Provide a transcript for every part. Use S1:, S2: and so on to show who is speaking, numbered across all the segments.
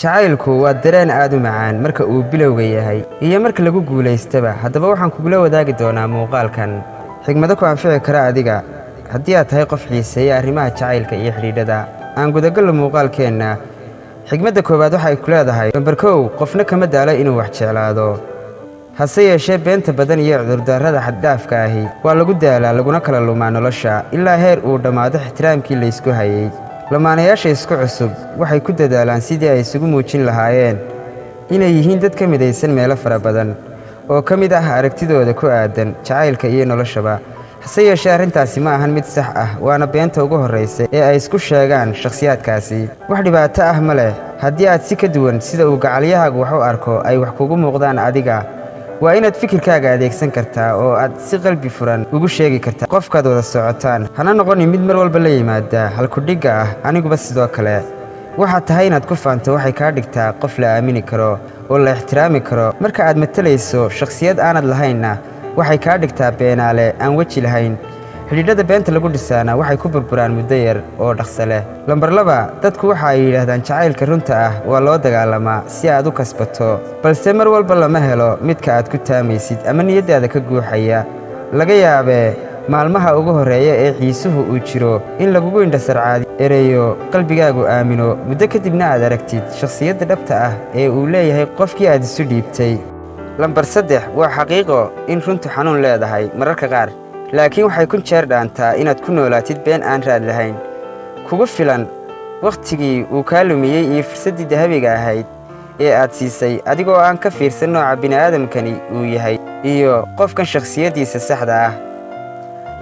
S1: jacaylku waa dareen aad u macaan marka uu bilowga yahay iyo marka lagu guulaystaba. haddaba waxaan kugula wadaagi doonaa muuqaalkan xigmado ku anfici kara adiga haddii aad tahay qof xiiseeya arrimaha jacaylka iyo xidhiidhada. aan gudagalno muuqaalkeenna. xigmadda koowaad waxay ku leedahay: nambar 1, qofna kama daalo inuu wax jeclaado, hase yeeshee beenta badan iyo cudurdaarada xaddhaafka ahi waa lagu daalaa laguna kala lumaa nolosha ilaa heer uu dhammaado ixtiraamkii laysku hayay. lamaanayaasha isku cusub waxay ku dadaalaan sidii ay isugu muujin lahaayeen inay yihiin dad ka midaysan meelo fara badan oo ka mid ah aragtidooda ku aadan jacaylka iyo noloshaba. hase yeeshee arrintaasi ma ahan mid sax ah, waana beenta ugu horraysa ee ay isku sheegaan shakhsiyaadkaasi. wax dhibaato ah ma leh haddii aad si ka duwan sida uu gacalyahaagu wax u arko ay wax kugu muuqdaan adiga. waa inaad fikirkaaga adeegsan kartaa oo aad si qalbi furan ugu sheegi kartaa qofkaad wada socotaan. hana noqonin mid mar walba la yimaada halkudhigga ah aniguba sidoo kale. waxaad tahay inaad ku faanto waxay kaa dhigtaa qof la aamini karo oo la ixtiraami karo. marka aad matalayso shakhsiyad aanad lahaynna waxay kaa dhigtaa beenaale aan weji lahayn. xidhiidhada beenta lagu dhisaana waxay ku burburaan muddo yar oo dhaqso leh. lambar 2, dadku waxa ay yidhaahdaan jacaylka runta ah waa loo dagaalamaa si aad u kasbato, balse mar walba lama helo midka aad ku taamaysid ama niyaddaada ka guuxaya. laga yaabee maalmaha ugu horreeya ee xiisuhu uu jiro in lagugu indhasarcaadi ereyo qalbigaagu aamino, muddo kadibna aad aragtid shakhsiyadda dhabta ah ee uu leeyahay qofkii aad isu dhiibtay. lambar 3, waa xaqiiqo in runtu xanuun leedahay mararka qaar, laakiin waxay kun jeer dhaantaa inaad ku noolaatid been aan raad lahayn. kugu filan wakhtigii uu kaa lumiyey iyo fursaddii dahabiga ahayd ee aad siisay adigoo aan ka fiirsan nooca bini'aadamkani uu yahay iyo qofkan shakhsiyaddiisa saxda ah.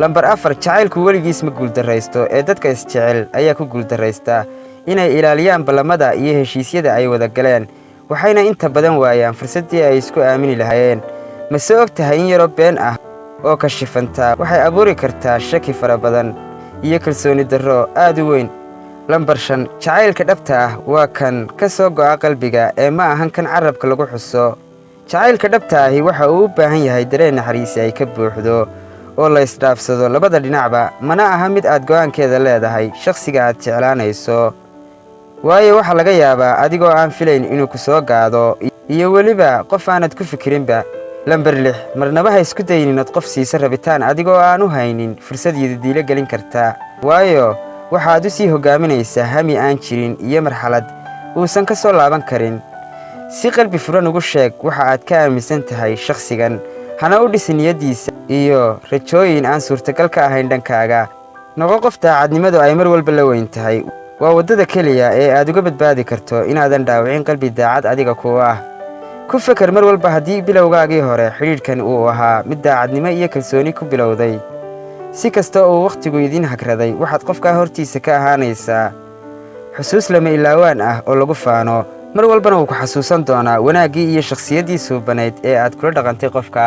S1: lambar 4, jacaylku weligiis ma guuldarraysto ee dadka isjecel ayaa ku guuldarraysta inay ilaaliyaan ballamada iyo heshiisyada ay wada galeen, waxayna inta badan waayaan fursaddii ay isku aamini lahaayeen. mase og tahay in yaroo been ah oo kashifantaa waxay abuuri kartaa shaki fara badan iyo kalsooni darro aad u weyn. lambar 5, jacaylka dhabta ah waa kan ka soo go'a qalbiga ee ma ahan kan carabka lagu xuso. jacaylka dhabta ahi waxa uu u baahan yahay dareen naxariisi ay ka buuxdo oo la isdhaafsado labada dhinacba, mana aha mid aad go'aankeeda leedahay shakhsiga aad jeclaanayso. waayo waxaa laga yaabaa adigoo aan filayn inuu ku soo gaado iyo weliba qof aanad ku fikirinba. lambar 6, marnaba ha isku dayin inaad qof siisa rabitaan adigoo aan u haynin fursad yidadiilo gelin karta, waayo waxaad u sii hoggaaminaysaa hami aan jirin iyo marxalad uusan ka soo laaban karin. si qalbi furan ugu sheeg waxa aad ka aaminsan tahay shakhsigan, hana u dhisi niyaddiisa iyo rajooyin aan suurtagal ka ahayn dhankaaga. noqo qof daacadnimadu ay mar walba la weyn tahay. waa waddada keliya ee aad uga badbaadi karto inaadan dhaawicin qalbi daacad adiga kuwa ah. ku feker mar walba haddii bilowgaagii hore xidhiidhkan uu ahaa mid daacadnimo iyo kalsooni ku bilowday. si kasta uu wakhtigu idiin hagraday waxaad qofkaa hortiisa ka ahaanaysaa xusuus lama ilaawaan ah oo lagu faano. mar walbana wuu ku xasuusan doonaa wanaaggii iyo shakhsiyaddii suubanayd ee aad kula dhaqantay qofka.